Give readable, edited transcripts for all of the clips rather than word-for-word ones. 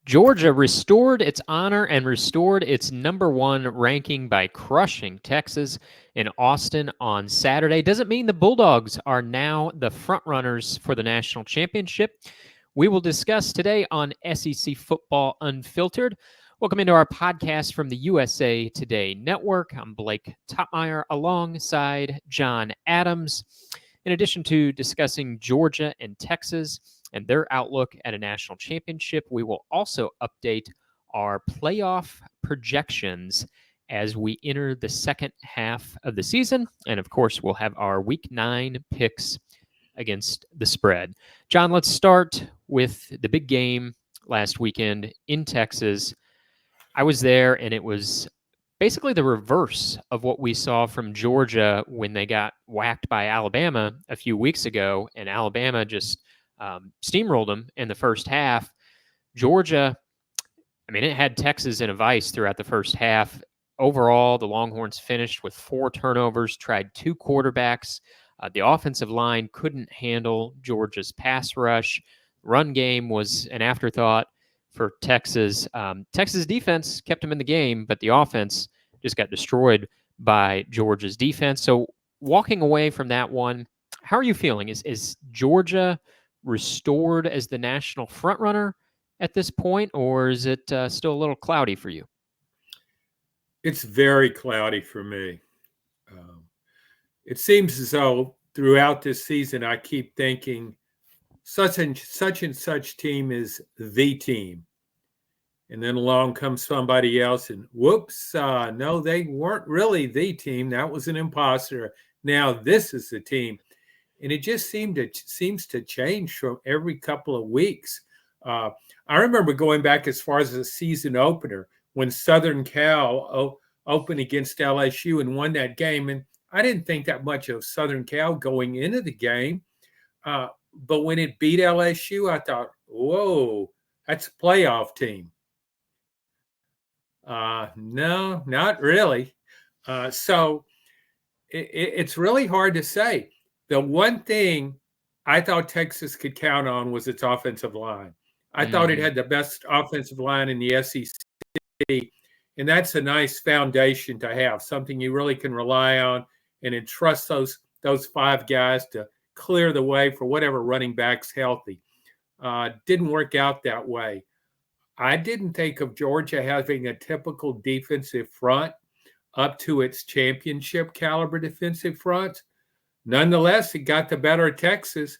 Georgia restored its honor and restored its number one ranking by crushing Texas in Austin on Saturday. Doesn't mean the Bulldogs are now the frontrunners for the national championship. We will discuss today on SEC Football Unfiltered. Welcome into our podcast from the USA Today Network. I'm Blake Toppmeyer alongside John Adams. In addition to discussing Georgia and Texas and their outlook at a national championship, we will also update our playoff projections as we enter the second half of the season. And of course, we'll have our Week 9 picks against the spread. John, let's start with the big game last weekend in Texas. I was there, and it was basically the reverse of what we saw from Georgia when they got whacked by Alabama a few weeks ago, and Alabama just steamrolled them in the first half. Georgia, it had Texas in a vice throughout the first half. Overall, the Longhorns finished with 4 turnovers, tried 2 quarterbacks. The offensive line couldn't handle Georgia's pass rush. Run game was an afterthought for Texas. Texas defense kept them in the game, but the offense just got destroyed by Georgia's defense. So walking away from that one, how are you feeling? Is Georgia restored as the national frontrunner at this point, or is it still a little cloudy for you? It's very cloudy for me. It seems as though throughout this season, I keep thinking such and such team is the team. And then along comes somebody else and whoops, no, they weren't really the team. That was an imposter. Now this is the team. And it just seems to change from every couple of weeks. I remember going back as far as the season opener when Southern Cal opened against LSU and won that game. And I didn't think that much of Southern Cal going into the game. But when it beat LSU, I thought, whoa, that's a playoff team. No, not really. So it's really hard to say. The one thing I thought Texas could count on was its offensive line. I thought it had the best offensive line in the SEC, and that's a nice foundation to have, something you really can rely on and entrust those 5 guys to clear the way for whatever running back's healthy. Didn't work out that way. I didn't think of Georgia having a typical defensive front up to its championship caliber defensive front. Nonetheless, it got the better of Texas.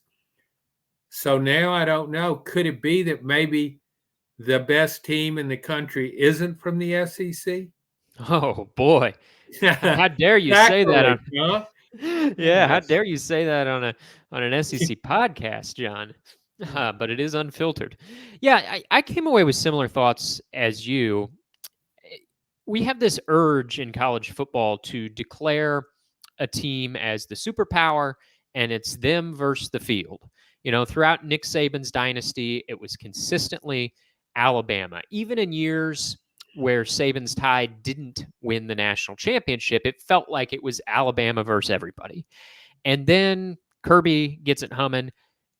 So now I don't know. Could it be that maybe the best team in the country isn't from the SEC? Oh, boy. How dare you say that? How dare you say that on an SEC podcast, John? But it is unfiltered. Yeah, I came away with similar thoughts as you. We have this urge in college football to declare a team as the superpower, and it's them versus the field. Throughout Nick Saban's dynasty, it was consistently Alabama. Even in years where Saban's Tide didn't win the national championship, it felt like it was Alabama versus everybody. And then Kirby gets it humming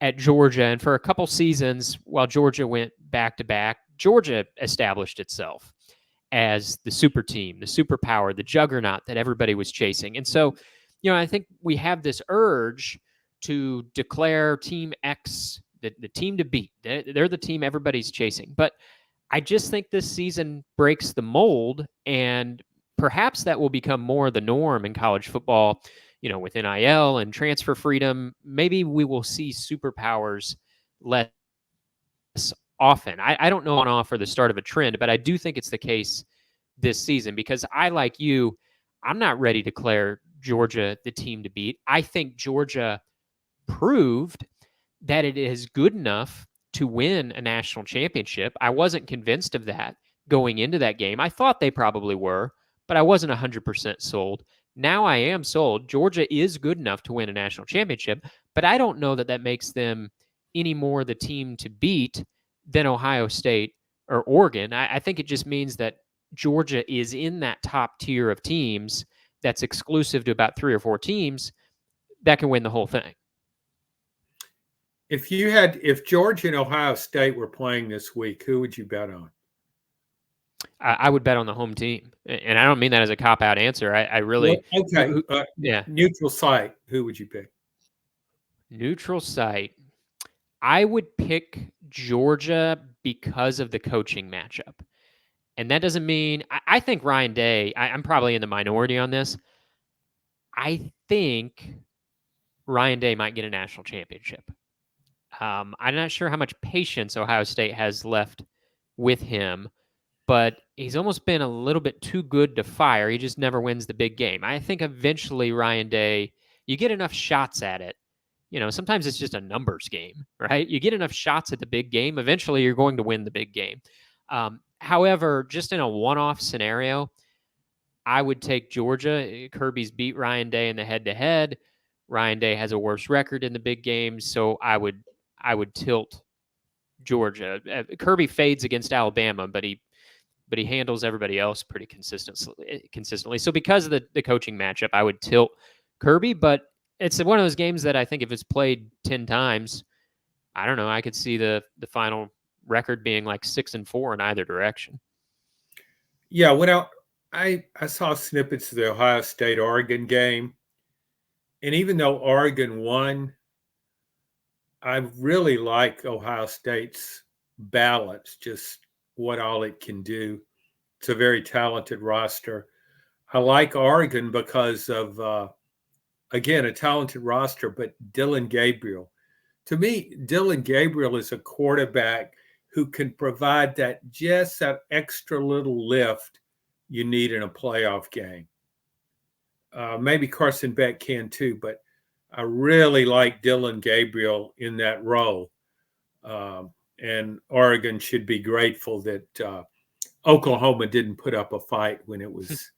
at Georgia, and for a couple seasons, while Georgia went back-to-back, Georgia established itself as the super team, the superpower, the juggernaut that everybody was chasing. And so, I think we have this urge to declare Team X the team to beat. They're the team everybody's chasing. But I just think this season breaks the mold, and perhaps that will become more the norm in college football, with NIL and transfer freedom. Maybe we will see superpowers less often. I don't know on off or the start of a trend, but I do think it's the case this season because I, like you, I'm not ready to declare Georgia the team to beat. I think Georgia proved that it is good enough to win a national championship. I wasn't convinced of that going into that game. I thought they probably were, but I wasn't 100% sold. Now I am sold. Georgia is good enough to win a national championship, but I don't know that makes them any more the team to beat than Ohio State or Oregon. I think it just means that Georgia is in that top tier of teams that's exclusive to about 3 or 4 teams that can win the whole thing. If Georgia and Ohio State were playing this week, who would you bet on? I would bet on the home team, and I don't mean that as a cop-out answer. I really okay. Yeah. Neutral site. Who would you pick? Neutral site. I would pick Georgia because of the coaching matchup, and that doesn't mean I think Ryan Day. I'm probably in the minority on this. I think Ryan Day might get a national championship. I'm not sure how much patience Ohio State has left with him, but he's almost been a little bit too good to fire. He just never wins the big game. I think eventually Ryan Day, you get enough shots at it. Sometimes it's just a numbers game, right? You get enough shots at the big game, eventually you're going to win the big game. However, just in a one-off scenario, I would take Georgia. Kirby's beat Ryan Day in the head-to-head. Ryan Day has a worse record in the big games, so I would tilt Georgia. Kirby fades against Alabama, but he handles everybody else pretty consistently. So because of the coaching matchup, I would tilt Kirby, but it's one of those games that I think if it's played 10 times, I don't know, I could see the final record being like 6-4 in either direction. Yeah, when I saw snippets of the Ohio State-Oregon game, and even though Oregon won, I really like Ohio State's balance, just what all it can do. It's a very talented roster. I like Oregon because of, again, a talented roster, but Dillon Gabriel. To me, Dillon Gabriel is a quarterback who can provide that extra little lift you need in a playoff game. Maybe Carson Beck can too, but I really like Dillon Gabriel in that role. And Oregon should be grateful that Oklahoma didn't put up a fight when it was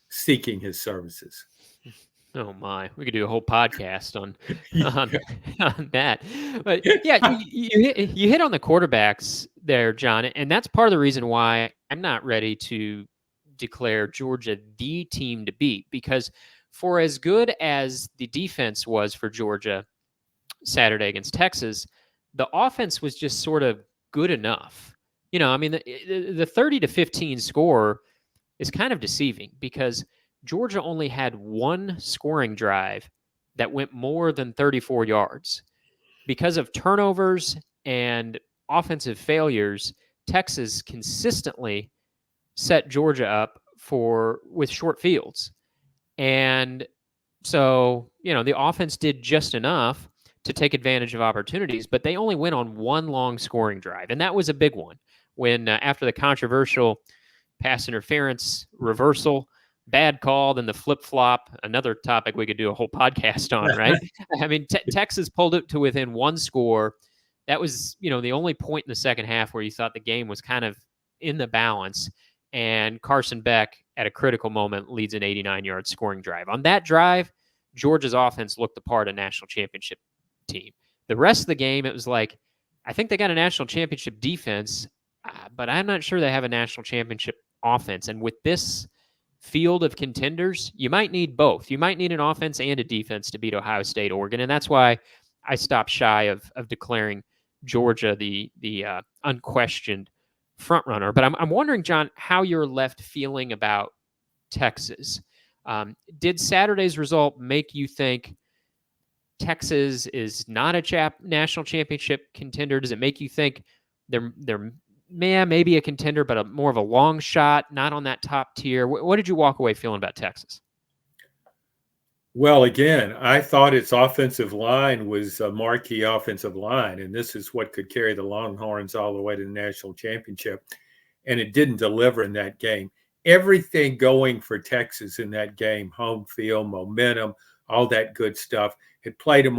seeking his services. Oh my, we could do a whole podcast on that. But yeah, you hit on the quarterbacks there, John, and that's part of the reason why I'm not ready to declare Georgia the team to beat, because for as good as the defense was for Georgia Saturday against Texas, the offense was just sort of good enough. I mean, the 30-15 score is kind of deceiving because Georgia only had one scoring drive that went more than 34 yards. Because of turnovers and offensive failures, Texas consistently set Georgia up with short fields. And so, the offense did just enough to take advantage of opportunities, but they only went on one long scoring drive. And that was a big one when after the controversial pass interference reversal, bad call, then the flip-flop, another topic we could do a whole podcast on, right? I mean, Texas pulled it to within one score. That was, the only point in the second half where you thought the game was kind of in the balance. And Carson Beck, at a critical moment, leads an 89-yard scoring drive. On that drive, Georgia's offense looked the part of a national championship team. The rest of the game, it was like, I think they got a national championship defense, but I'm not sure they have a national championship offense. And with this field of contenders, you might need both. You might need an offense and a defense to beat Ohio State, Oregon. And that's why I stopped shy of declaring Georgia the unquestioned front runner. But I'm wondering, John, how you're left feeling about Texas. Did Saturday's result make you think Texas is not a national championship contender? Does it make you think they're maybe a contender, but more of a long shot, not on that top tier? What did you walk away feeling about Texas? Well, again, I thought its offensive line was a marquee offensive line, and this is what could carry the Longhorns all the way to the national championship. And it didn't deliver in that game. Everything going for Texas in that game, home field, momentum, all that good stuff, it played been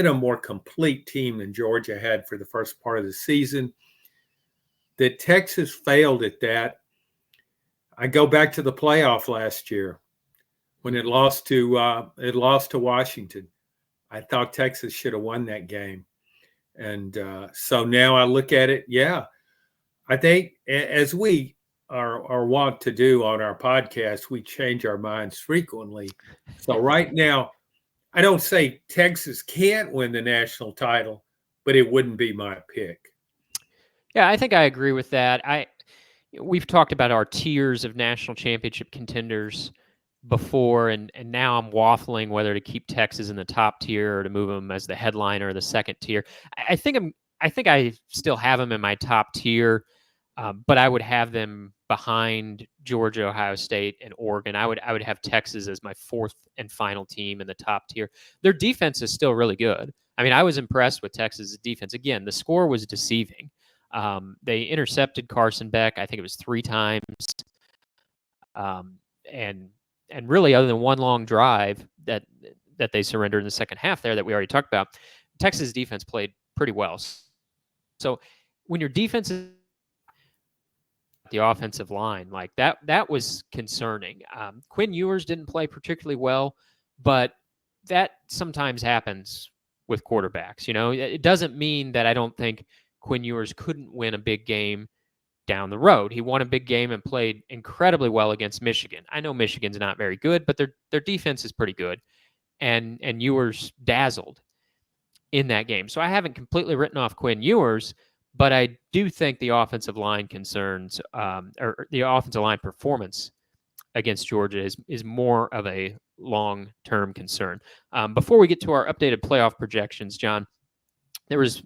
a more complete team than Georgia had for the first part of the season. That Texas failed at that. I go back to the playoff last year when it lost to Washington. I thought Texas should have won that game. And so now I look at it, I think as we are wont to do on our podcast, we change our minds frequently. So right now, I don't say Texas can't win the national title, but it wouldn't be my pick. Yeah, I think I agree with that. We've talked about our tiers of national championship contenders before, and now I'm waffling whether to keep Texas in the top tier or to move them as the headliner or the second tier. I think I still have them in my top tier, but I would have them behind Georgia, Ohio State, and Oregon. I would have Texas as my fourth and final team in the top tier. Their defense is still really good. I mean, I was impressed with Texas' defense. Again, the score was deceiving. They intercepted Carson Beck, I think it was 3 times, and really, other than one long drive that they surrendered in the second half there that we already talked about, Texas defense played pretty well. So when your defense is the offensive line, like that was concerning. Quinn Ewers didn't play particularly well, but that sometimes happens with quarterbacks. You know, it doesn't mean that I don't think Quinn Ewers couldn't win a big game down the road. He won a big game and played incredibly well against Michigan. I know Michigan's not very good, but their defense is pretty good, and Ewers dazzled in that game. So I haven't completely written off Quinn Ewers, but I do think the offensive line concerns or the offensive line performance against Georgia is more of a long-term concern. Before we get to our updated playoff projections, John, there was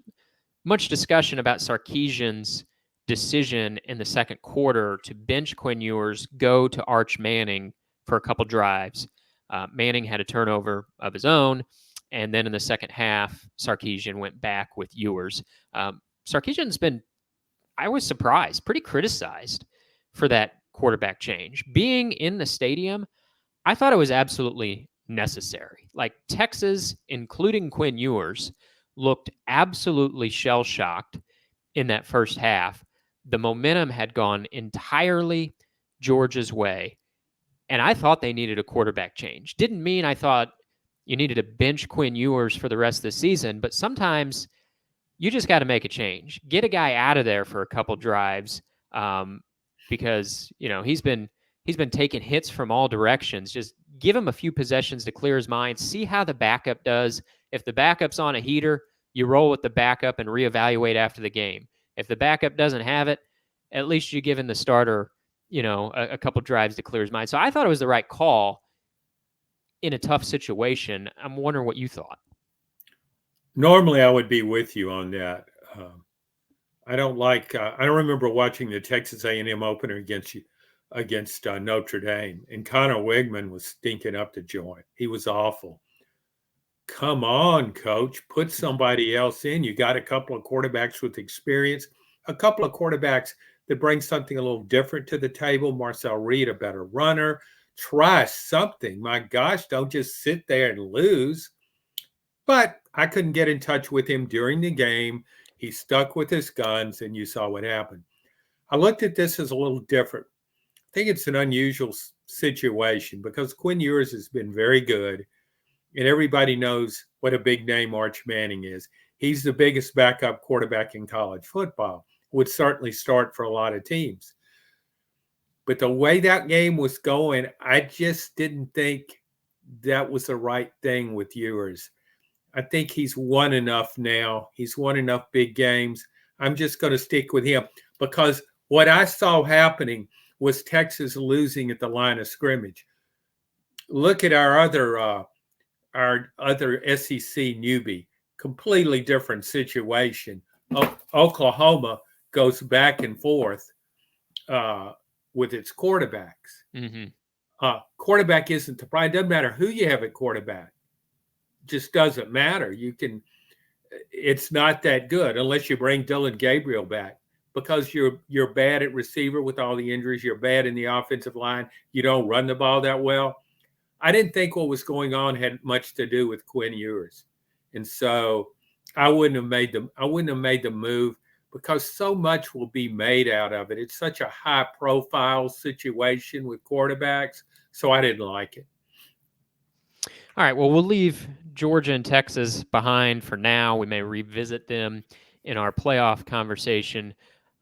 much discussion about Sarkisian's decision in the second quarter to bench Quinn Ewers, go to Arch Manning for a couple drives. Manning had a turnover of his own, and then in the second half, Sarkisian went back with Ewers. Sarkisian's been, I was surprised, pretty criticized for that quarterback change. Being in the stadium, I thought it was absolutely necessary. Like Texas, including Quinn Ewers, looked absolutely shell-shocked in that first half. The momentum had gone entirely Georgia's way, and I thought they needed a quarterback change. Didn't mean I thought you needed to bench Quinn Ewers for the rest of the season, but sometimes you just got to make a change. Get a guy out of there for a couple drives because, you know, he's been taking hits from all directions. Just give him a few possessions to clear his mind, see how the backup does. If the backup's on a heater, you roll with the backup and reevaluate after the game. If the backup doesn't have it, at least you're giving the starter, you know, a couple drives to clear his mind. So I thought it was the right call in a tough situation. I'm wondering what you thought. Normally, I would be with you on that. I don't like. I don't remember watching the Texas A&M opener against Notre Dame, and Connor Wigman was stinking up the joint. He was awful. Come on, coach, put somebody else in. You got a couple of quarterbacks with experience, a couple of quarterbacks that bring something a little different to the table. Marcel Reed, a better runner. Try something. My gosh, don't just sit there and lose. But I couldn't get in touch with him during the game. He stuck with his guns, and you saw what happened. I looked at this as a little different. I think it's an unusual situation because Quinn Ewers has been very good, and everybody knows what a big name Arch Manning is. He's the biggest backup quarterback in college football, would certainly start for a lot of teams. But the way that game was going, I just didn't think that was the right thing with Ewers. I think he's won enough now. He's won enough big games. I'm just going to stick with him because what I saw happening was Texas losing at the line of scrimmage. Look at our other SEC newbie, completely different situation. Oklahoma goes back and forth with its quarterbacks. Mm-hmm. Quarterback isn't the problem. It doesn't matter who you have at quarterback. Just doesn't matter. It's not that good unless you bring Dylan Gabriel back because you're bad at receiver with all the injuries. You're bad in the offensive line. You don't run the ball that well. I didn't think what was going on had much to do with Quinn Ewers, and so I wouldn't have made the move because so much will be made out of it. It's such a high profile situation with quarterbacks, so I didn't like it. All right, well, we'll leave Georgia and Texas behind for now. We may revisit them in our playoff conversation.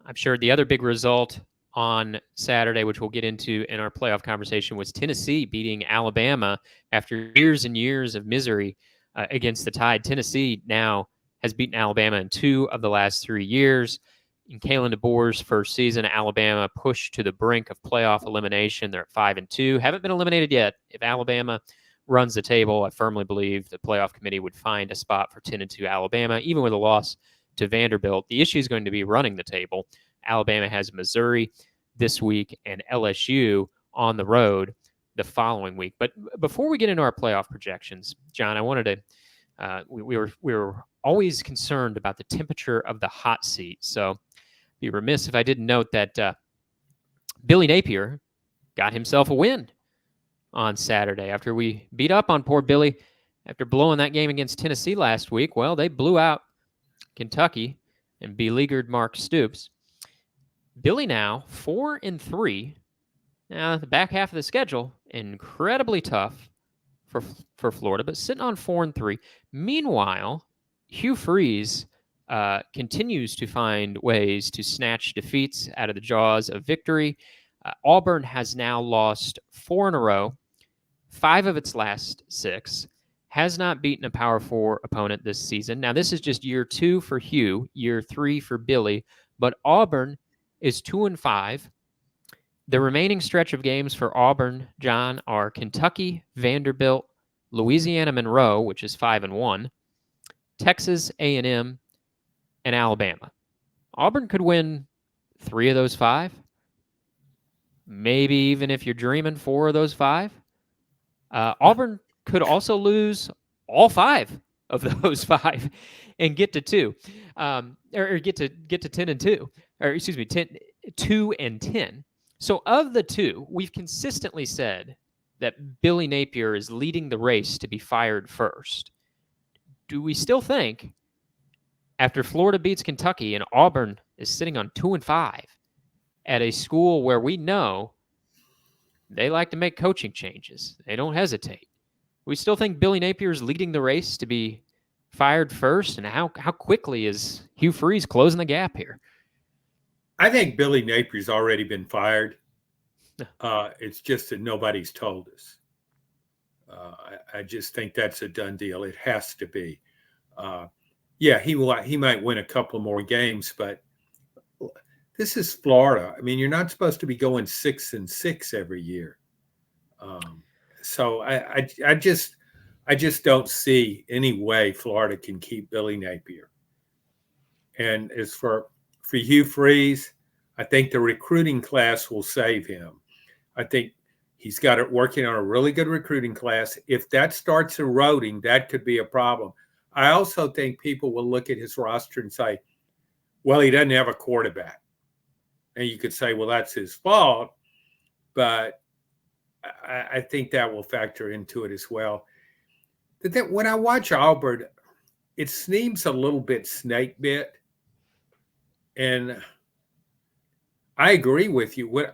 I'm sure the other big result on Saturday, which we'll get into in our playoff conversation, was Tennessee beating Alabama after years and years of misery against the Tide. Tennessee now has beaten Alabama in 2 of the last 3 years. In Kalen DeBoer's first season, Alabama pushed to the brink of playoff elimination. They're at 5-2, haven't been eliminated yet. If Alabama runs the table, I firmly believe the playoff committee would find a spot for 10-2 Alabama, even with a loss to Vanderbilt. The issue is going to be running the table. Alabama has Missouri this week and LSU on the road the following week. But before we get into our playoff projections, John, I wanted to we were always concerned about the temperature of the hot seat. So be remiss if I didn't note that Billy Napier got himself a win on Saturday after we beat up on poor Billy after blowing that game against Tennessee last week. Well, they blew out Kentucky and beleaguered Mark Stoops. Billy now 4-3. Now the back half of the schedule incredibly tough for Florida, but sitting on 4-3. Meanwhile, Hugh Freeze continues to find ways to snatch defeats out of the jaws of victory. Auburn has now lost 4 in a row, 5 of its last 6. Has not beaten a Power 4 opponent this season. Now, this is just year 2 for Hugh, year 3 for Billy, but Auburn is 2-5. The remaining stretch of games for Auburn, John, are Kentucky, Vanderbilt, Louisiana Monroe, which is 5-1, Texas A&M, and Alabama. Auburn could win 3 of those 5. Maybe even if you're dreaming 4 of those 5. Auburn could also lose all 5 of those 5 and get to 2, or get to 10-2, or excuse me, 2-10. So of the 2, we've consistently said that Billy Napier is leading the race to be fired first. Do we still think, after Florida beats Kentucky and Auburn is sitting on 2-5 at a school where we know they like to make coaching changes, they don't hesitate, we still think Billy Napier is leading the race to be fired first? And how quickly is Hugh Freeze closing the gap here? I think Billy Napier's already been fired. It's just that nobody's told us. I just think that's a done deal. It has to be. Yeah, he might win a couple more games, but this is Florida. I mean, you're not supposed to be going 6-6 every year. So I just don't see any way Florida can keep Billy Napier. And as for Hugh Freeze, I think the recruiting class will save him. I think he's got it working on a really good recruiting class. If that starts eroding, that could be a problem. I also think people will look at his roster and say, well, he doesn't have a quarterback. And you could say, well, that's his fault. But I think that will factor into it as well. But then when I watch Auburn, it seems a little bit snake bit. And I agree with you.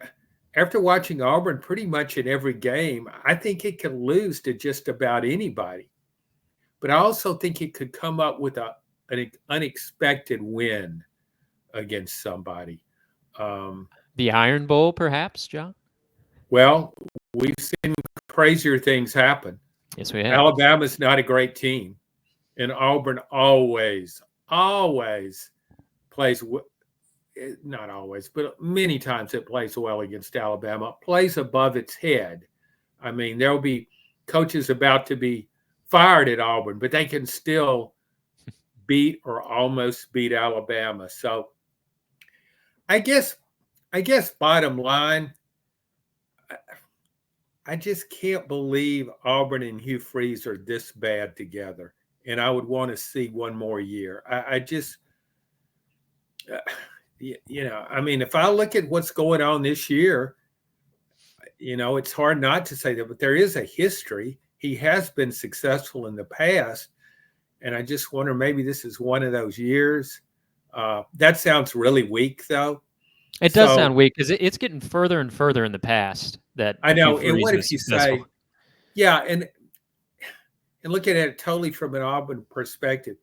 After watching Auburn pretty much in every game, I think it can lose to just about anybody. But I also think it could come up with an unexpected win against somebody. The Iron Bowl, perhaps, John? Well, we've seen crazier things happen. Yes, we have. Alabama's not a great team. And Auburn always plays, not always, but many times it plays well against Alabama, plays above its head. I mean, there'll be coaches about to be fired at Auburn, but they can still beat or almost beat Alabama. So I guess bottom line, I just can't believe Auburn and Hugh Freeze are this bad together. And I would want to see one more year. I just, I mean, if I look at what's going on this year, it's hard not to say that, but there is a history. He has been successful in the past. And I just wonder, maybe this is one of those years. That sounds really weak, though. It does sound weak because it's getting further and further in the past. That I know. And what if you say, yeah, and looking at it totally from an Auburn perspective.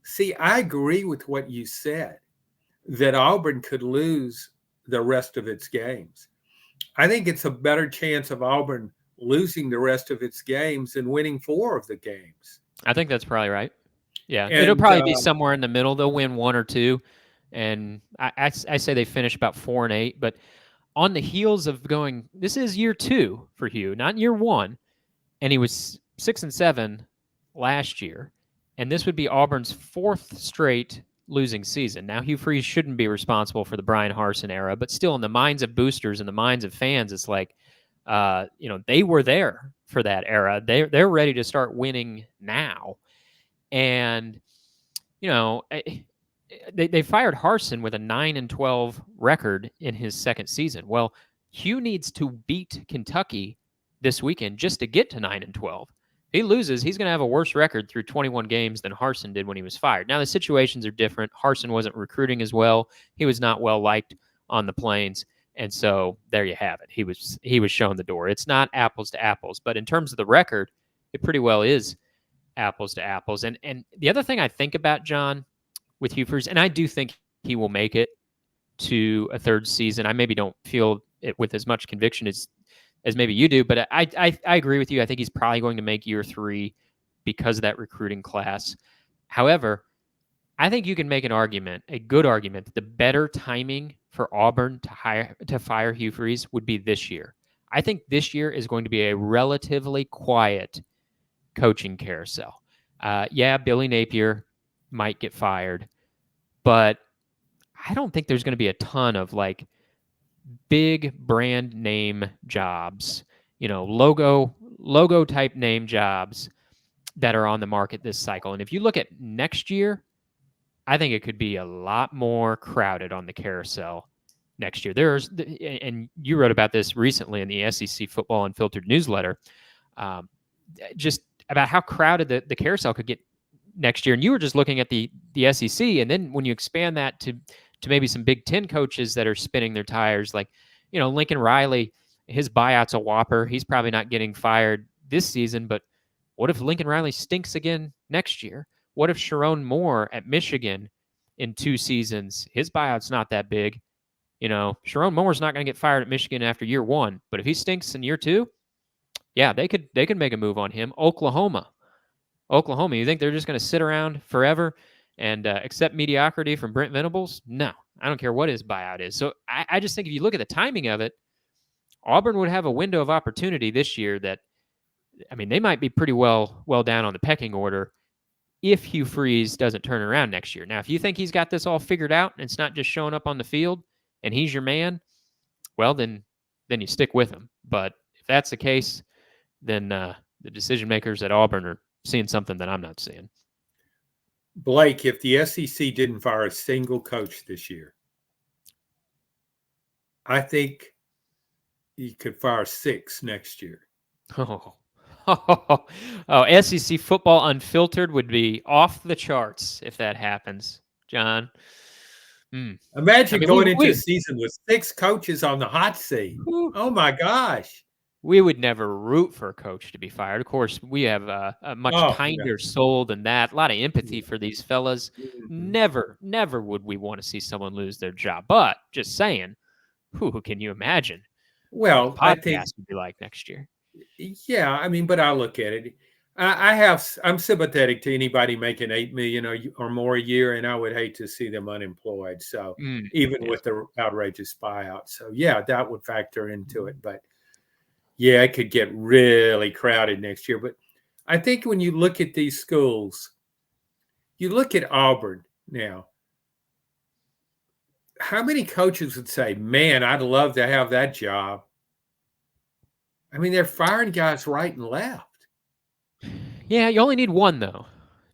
See, I agree with what you said, that Auburn could lose the rest of its games. I think it's a better chance of Auburn losing the rest of its games than winning 4 of the games. I think that's probably right. Yeah, it'll probably be somewhere in the middle. They'll win 1 or 2, and I say they finish about 4-8. But on the heels of going, this is year 2 for Hugh, not year 1, and he was 6-7 last year, and this would be Auburn's 4th straight losing season. Now, Hugh Freeze shouldn't be responsible for the Brian Harsin era, but still, in the minds of boosters and the minds of fans, it's like, they were there for that era. They're ready to start winning now. And, they fired Harsin with a 9-12 record in his second season. Well, Hugh needs to beat Kentucky this weekend just to get to 9-12. If he loses, he's going to have a worse record through 21 games than Harsin did when he was fired. Now, the situations are different. Harsin wasn't recruiting as well. He was not well liked on the Plains. And so there you have it. He was shown the door. It's not apples to apples. But in terms of the record, it pretty well is apples to apples. And the other thing I think about, John, with Hugh Freeze, and I do think he will make it to a 3rd season. I maybe don't feel it with as much conviction as maybe you do, but I agree with you. I think he's probably going to make year 3 because of that recruiting class. However, I think you can make a good argument, that the better timing for Auburn to fire Hugh Freeze would be this year. I think this year is going to be a relatively quiet coaching carousel. Billy Napier might get fired, but I don't think there's going to be a ton of big brand name jobs, logo type name jobs that are on the market this cycle. And if you look at next year, I think it could be a lot more crowded on the carousel next year. And you wrote about this recently in the SEC Football Unfiltered newsletter, just about how crowded the carousel could get next year. And you were just looking at the SEC, and then when you expand that to maybe some Big Ten coaches that are spinning their tires, like, Lincoln Riley, his buyout's a whopper. He's probably not getting fired this season, but what if Lincoln Riley stinks again next year? What if Sharon Moore at Michigan in 2 seasons, his buyout's not that big? Sharon Moore's not going to get fired at Michigan after year 1, but if he stinks in year 2, yeah, they could make a move on him. Oklahoma, you think they're just going to sit around forever and accept mediocrity from Brent Venables? No, I don't care what his buyout is. So I just think if you look at the timing of it, Auburn would have a window of opportunity this year that, they might be pretty well down on the pecking order if Hugh Freeze doesn't turn around next year. Now, if you think he's got this all figured out and it's not just showing up on the field and he's your man, well, then you stick with him. But if that's the case, then the decision makers at Auburn are seeing something that I'm not seeing. Blake, if the SEC didn't fire a single coach this year, I think you could fire 6 next year. SEC Football Unfiltered would be off the charts if that happens, John. Imagine going into a season with 6 coaches on the hot seat. Oh, my gosh. We would never root for a coach to be fired. Of course, we have a much kinder soul than that. A lot of empathy for these fellas. Never would we want to see someone lose their job. But just saying, who can you imagine? Well, I think would be like next year. Yeah, but I look at it. I'm sympathetic to anybody making $8 million or more a year, and I would hate to see them unemployed. So even with the outrageous buyout, so yeah, that would factor into it. But yeah, it could get really crowded next year. But I think when you look at these schools, you look at Auburn now. How many coaches would say, "Man, I'd love to have that job"? They're firing guys right and left. Yeah, you only need one, though,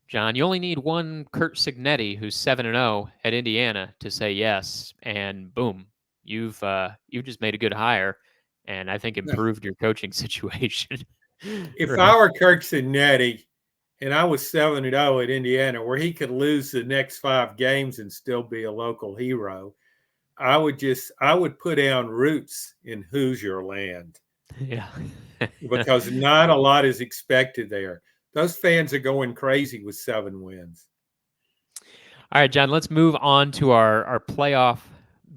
John. You only need one Kurt Signetti, who's 7-0 at Indiana, to say yes, and boom, you've just made a good hire, and I think improved your coaching situation. If I were Kurt Signetti and I was 7-0 at Indiana, where he could lose the next 5 games and still be a local hero, I would put down roots in Hoosier land. Yeah. Because not a lot is expected there. Those fans are going crazy with 7 wins. All right, John, let's move on to our playoff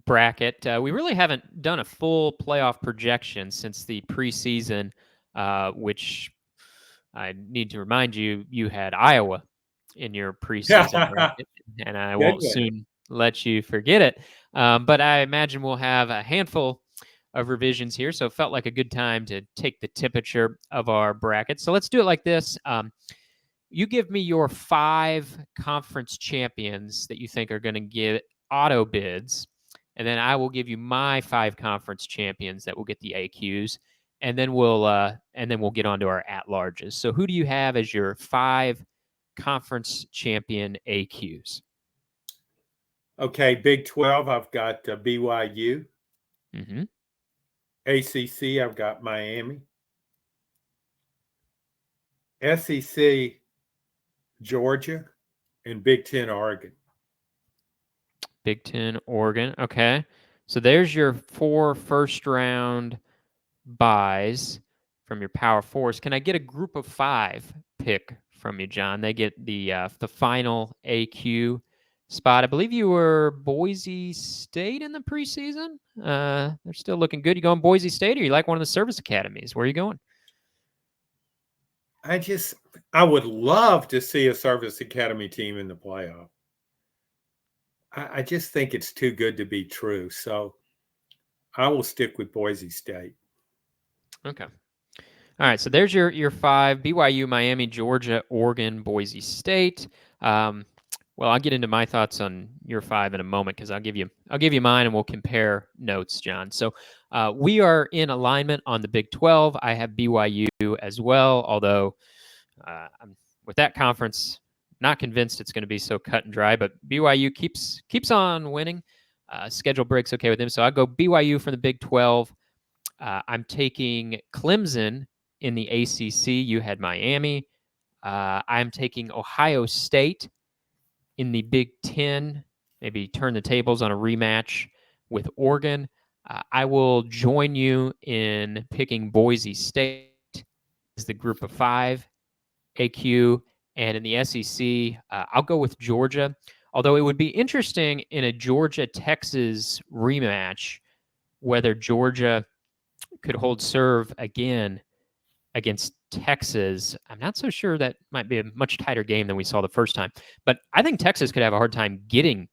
bracket. We really haven't done a full playoff projection since the preseason, which I need to remind you, you had Iowa in your preseason bracket, and I won't soon let you forget it. But I imagine we'll have a handful of revisions here, so it felt like a good time to take the temperature of our bracket. So let's do it like this. You give me your 5 conference champions that you think are going to get auto bids, and then I will give you my 5 conference champions that will get the AQs, and then we'll get on to our at-larges. So who do you have as your 5 conference champion AQs? Okay, Big 12, I've got BYU. Mm-hmm. ACC, I've got Miami. SEC, Georgia, and Big 10, Oregon. Big 10, Oregon. Okay. So there's your 4 first-round buys from your Power Fours. Can I get a group of 5 pick from you, John? They get the final AQ spot. I believe you were Boise State in the preseason. They're still looking good. You going Boise State, or you like one of the service academies? Where are you going? I would love to see a service academy team in the playoff. I just think it's too good to be true. So I will stick with Boise State. Okay. All right, so there's your 5: BYU, Miami, Georgia, Oregon, Boise State. Well, I'll get into my thoughts on your 5 in a moment, because I'll give you mine, and we'll compare notes, John. So we are in alignment on the Big 12. I have BYU as well, although I'm, with that conference, not convinced it's going to be so cut and dry. But BYU keeps on winning. Schedule breaks okay with them, so I go BYU from the Big 12. I'm taking Clemson in the ACC. You had Miami. I'm taking Ohio State in the Big 10, maybe turn the tables on a rematch with Oregon. I will join you in picking Boise State as the group of 5 AQ. And in the SEC, I'll go with Georgia, although it would be interesting in a Georgia-Texas rematch whether Georgia could hold serve again against Texas. I'm not so sure. That might be a much tighter game than we saw the first time. But I think Texas could have a hard time getting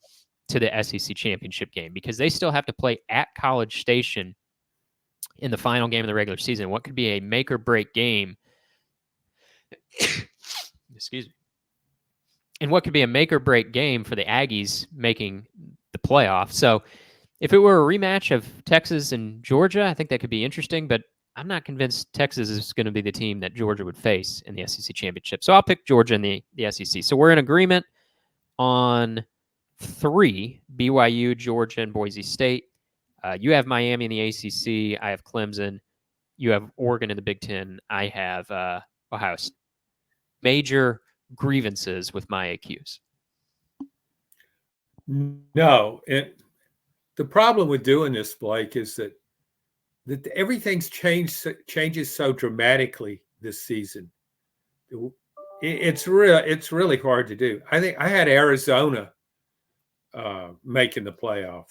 to the SEC championship game, because they still have to play at College Station in the final game of the regular season. What could be a make or break game? Excuse me. And what could be a make or break game for the Aggies making the playoff. So if it were a rematch of Texas and Georgia, I think that could be interesting, but I'm not convinced Texas is going to be the team that Georgia would face in the SEC championship. So I'll pick Georgia in the SEC. So we're in agreement on 3: BYU, Georgia, and Boise State. You have Miami in the ACC. I have Clemson. You have Oregon in the Big 10. I have Ohio State. Major grievances with my AQs? No. The problem with doing this, Blake, is that everything's changes so dramatically this season. It's really hard to do. I think I had Arizona making the playoff.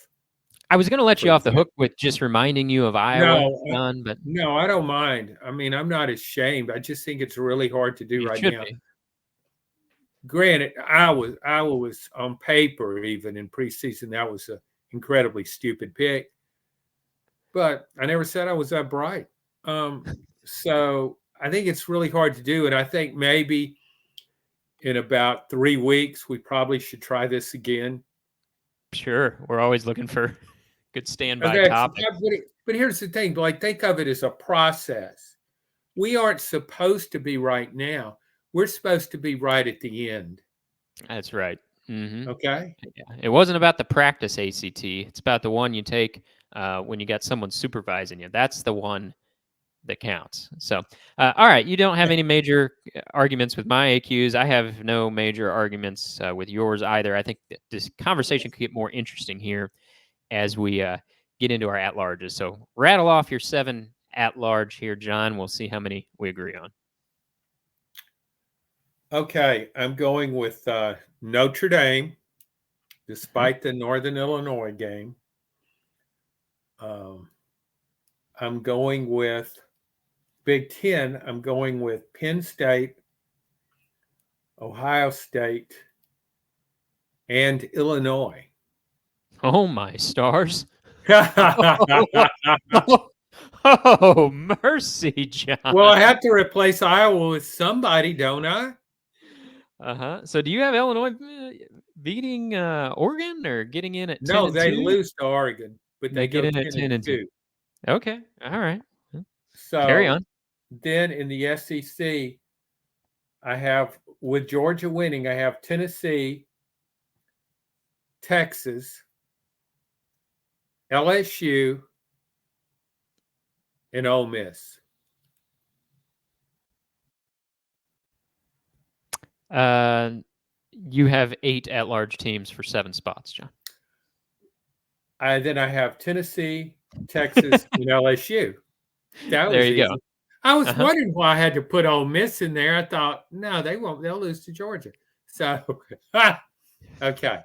I was going to let you off the hook with just reminding you of Iowa. No, I don't mind. I mean, I'm not ashamed. I just think it's really hard to do right now. Granted, Iowa was on paper, even in preseason, that was an incredibly stupid pick. But I never said I was that bright. So I think it's really hard to do. And I think maybe in about 3 weeks, we probably should try this again. Sure. We're always looking for good standby topics. But here's the thing, Blake, think of it as a process. We aren't supposed to be right now. We're supposed to be right at the end. That's right. Mm-hmm. Okay. Yeah. It wasn't about the practice ACT. It's about the one you take when you got someone supervising you. That's the one that counts. So, all right. You don't have any major arguments with my AQs. I have no major arguments with yours either. I think this conversation could get more interesting here as we get into our at-larges. So rattle off your 7 at-large here, John. We'll see how many we agree on. Okay, I'm going with Notre Dame, despite the Northern Illinois game. I'm going with Big Ten. I'm going with Penn State, Ohio State, and Illinois. Oh, my stars. Oh, mercy, John. Well, I have to replace Iowa with somebody, don't I? So do you have Illinois beating Oregon or getting in at 10 No, and they 2? lose to Oregon, but they get go in at 10 and 2. Okay, all right. Carry So on. then in the SEC, I have, with Georgia winning, I have Tennessee, Texas, LSU, and Ole Miss. You have 8 at-large teams for 7 spots, John. Then I have Tennessee, Texas, and LSU. That was easy. Go. I was wondering why I had to put Ole Miss in there. I thought, no, they won't. They'll lose to Georgia. So, okay.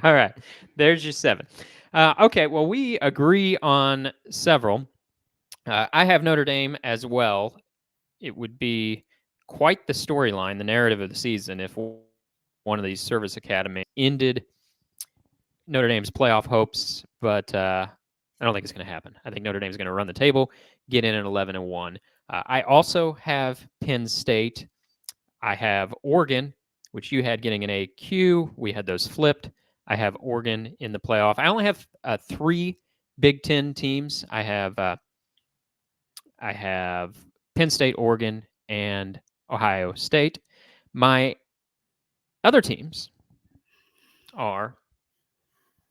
All right. There's your 7. Okay, well, we agree on several. I have Notre Dame as well. It would be quite the storyline, the narrative of the season, if one of these service academies ended Notre Dame's playoff hopes, but I don't think it's going to happen. I think Notre Dame's going to run the table, get in at 11-1. I also have Penn State. I have Oregon, which you had getting an AQ. We had those flipped. I have Oregon in the playoff. I only have 3 Big Ten teams. I have Penn State, Oregon, and Ohio State. My other teams are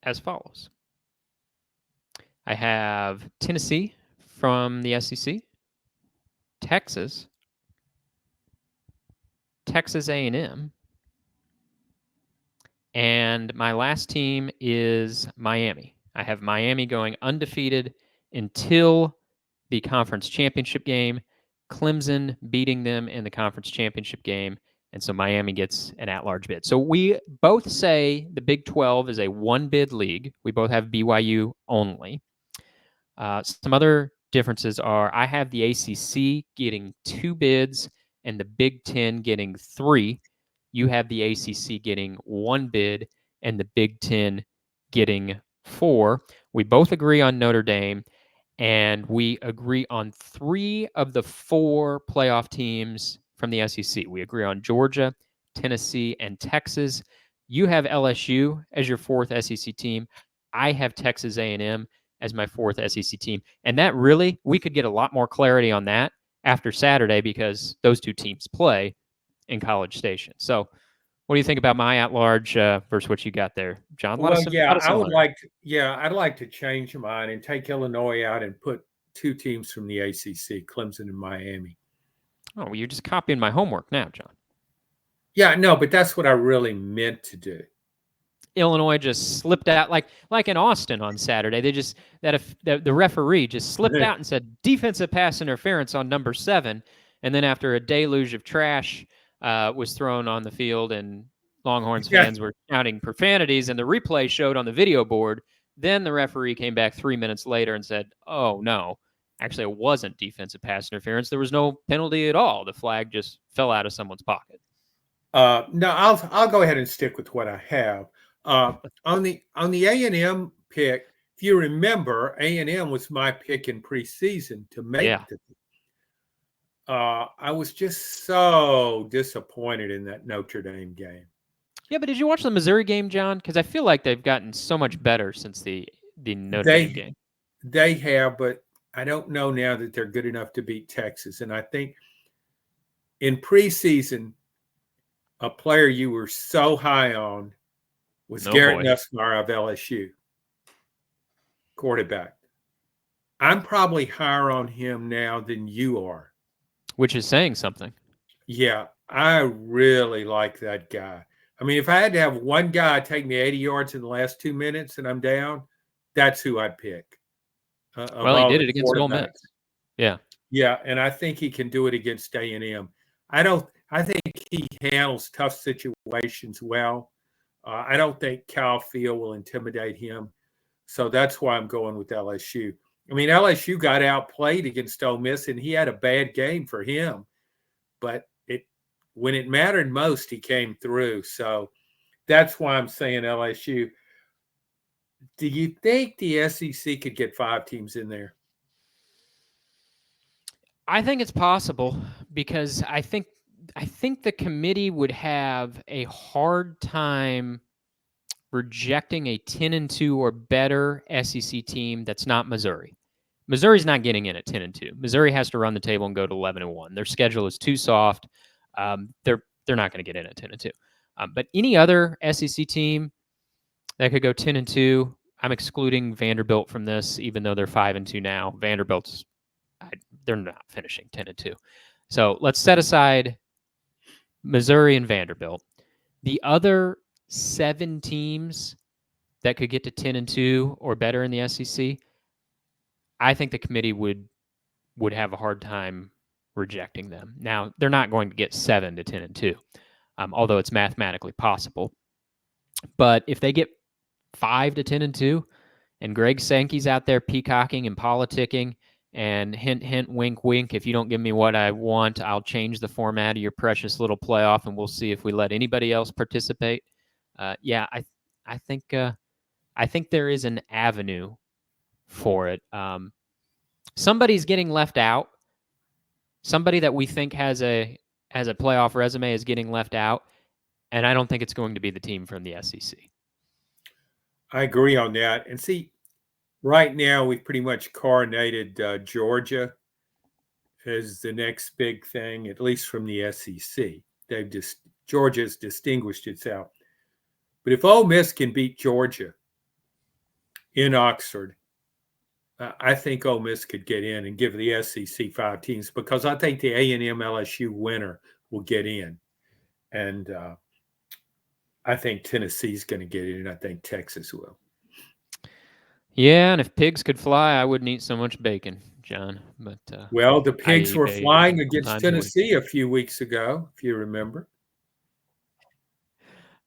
as follows. I have Tennessee from the SEC, Texas A&M, and my last team is Miami. I have Miami going undefeated until the conference championship game, Clemson beating them in the conference championship game, and so Miami gets an at-large bid. So we both say the Big 12 is a one-bid league. We both have BYU only. Some other differences are I have the ACC getting 2 bids and the Big 10 getting 3. You have the ACC getting 1 bid and the Big 10 getting 4. We both agree on Notre Dame, and we agree on 3 of the 4 playoff teams from the SEC. We agree on Georgia, Tennessee, and Texas. You have LSU as your 4th SEC team. I have Texas A&M as my 4th SEC team. And that really, we could get a lot more clarity on that after Saturday because those 2 teams play in College Station. So what do you think about my at-large versus what you got there, John? Well, yeah, I'd like to change mine and take Illinois out and put 2 teams from the ACC, Clemson and Miami. Oh, well, you're just copying my homework now, John. Yeah, no, but that's what I really meant to do. Illinois just slipped out like in Austin on Saturday. They just the referee just slipped out and said defensive pass interference on number 7, and then after a deluge of trash was thrown on the field and Longhorns fans were shouting profanities, and the replay showed on the video board. Then the referee came back 3 minutes later and said, "Oh no, actually it wasn't defensive pass interference. There was no penalty at all. The flag just fell out of someone's pocket." No, I'll go ahead and stick with what I have. On the A&M pick, if you remember, A&M was my pick in preseason to make the. I was just so disappointed in that Notre Dame game. Yeah, but did you watch the Missouri game, John? Because I feel like they've gotten so much better since the Notre Dame game. They have, but I don't know now that they're good enough to beat Texas. And I think in preseason, a player you were so high on was Garrett Nussmeier of LSU, quarterback. I'm probably higher on him now than you are. Which is saying something. Yeah, I really like that guy. I mean, if I had to have one guy take me 80 yards in the last 2 minutes and I'm down, that's who I'd pick. Well, he did it against Ole Miss. Yeah. Yeah, and I think he can do it against A&M. I think he handles tough situations well. I don't think Cal Field will intimidate him. So that's why I'm going with LSU. I mean, LSU got outplayed against Ole Miss, and he had a bad game for him. But when it mattered most, he came through. So that's why I'm saying LSU. Do you think the SEC could get 5 teams in there? I think it's possible because I think the committee would have a hard time rejecting a 10-2 or better SEC team that's not Missouri. Missouri's not getting in at 10-2. Missouri has to run the table and go to 11-1. Their schedule is too soft. They're not going to get in at 10-2. But any other SEC team that could go 10-2, I'm excluding Vanderbilt from this, even though they're 5-2 now. Vanderbilt's they're not finishing 10-2. So let's set aside Missouri and Vanderbilt. The other 7 teams that could get to 10-2 or better in the SEC, I think the committee would have a hard time rejecting them. Now, they're not going to get 7 to 10-2, although it's mathematically possible. But if they get 5 to 10-2, and Greg Sankey's out there peacocking and politicking, and hint, hint, wink, wink, if you don't give me what I want, I'll change the format of your precious little playoff, and we'll see if we let anybody else participate. I think there is an avenue for it. Somebody's getting left out. Somebody that we think has a playoff resume is getting left out, and I don't think it's going to be the team from the SEC. I agree on that. And see, right now we've pretty much coronated Georgia as the next big thing, at least from the SEC. Georgia's distinguished itself. But if Ole Miss can beat Georgia in Oxford, I think Ole Miss could get in and give the SEC 5 teams, because I think the A&M LSU winner will get in. And I think Tennessee's going to get in, and I think Texas will. Yeah, and if pigs could fly, I wouldn't eat so much bacon, John. But well, the pigs were flying against Tennessee a few weeks ago, if you remember.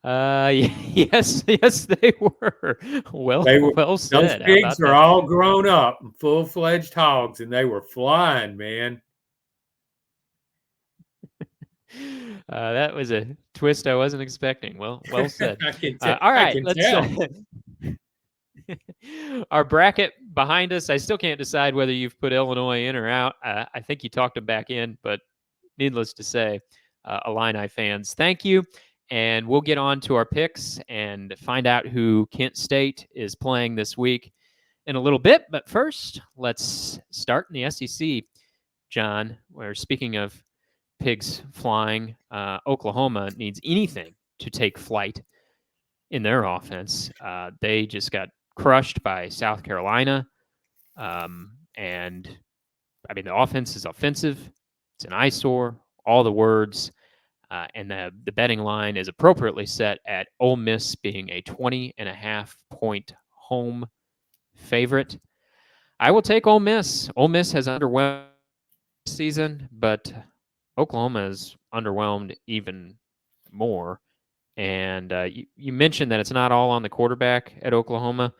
Yes, they were. Well said. Those pigs are all grown up and full-fledged hogs, and they were flying, man. That was a twist I wasn't expecting. Well said. All right, let's our bracket behind us. I still can't decide whether you've put Illinois in or out. I think you talked them back in, but needless to say, Illini fans, thank you. And we'll get on to our picks and find out who Kent State is playing this week in a little bit. But first, let's start in the SEC, John, where, speaking of pigs flying, Oklahoma needs anything to take flight in their offense. They just got crushed by South Carolina. And, I mean, the offense is offensive. It's an eyesore, all the words. And the betting line is appropriately set at Ole Miss being a 20.5-point home favorite. I will take Ole Miss. Ole Miss has underwhelmed this season, but Oklahoma has underwhelmed even more. And you mentioned that it's not all on the quarterback at Oklahoma.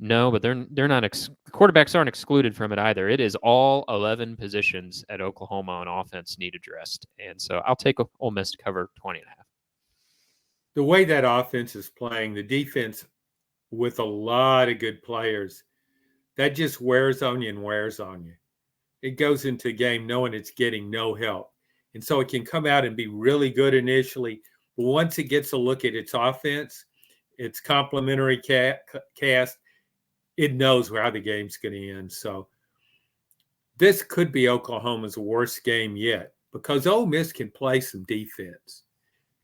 No, but they're not. Quarterbacks aren't excluded from it either. It is all 11 positions at Oklahoma on offense need addressed, and so I'll take Ole Miss to cover 20.5. The way that offense is playing, the defense with a lot of good players, that just wears on you and wears on you. It goes into a game knowing it's getting no help, and so it can come out and be really good initially, but once it gets a look at its offense, its complementary cast, it knows how the game's going to end. So this could be Oklahoma's worst game yet, because Ole Miss can play some defense,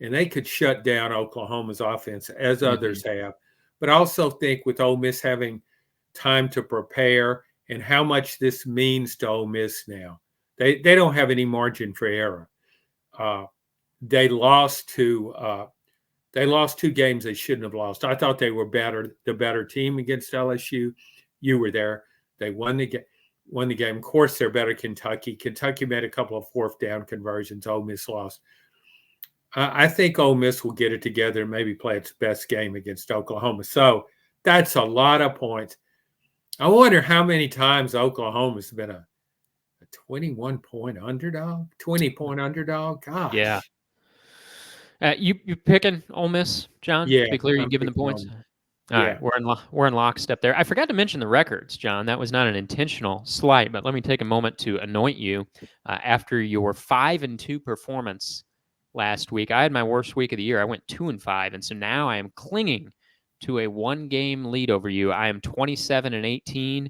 and they could shut down Oklahoma's offense as others have. But I also think with Ole Miss having time to prepare and how much this means to Ole Miss now, they don't have any margin for error. They lost 2 games they shouldn't have lost. I thought they were the better team against LSU. You were there. They won the game. Of course, they're better Kentucky. Kentucky made a couple of 4th down conversions. Ole Miss lost. I think Ole Miss will get it together and maybe play its best game against Oklahoma. So That's a lot of points. I wonder how many times Oklahoma's been a 21-point underdog, 20-point underdog. Gosh. Yeah. You picking Ole Miss, John? Yeah. To be clear, you giving the points? All right, we're in lockstep there. I forgot to mention the records, John. That was not an intentional slight, but let me take a moment to anoint you after your 5-2 performance last week. I had my worst week of the year. I went 2-5, and so now I am clinging to a 1-game lead over you. I am 27-18.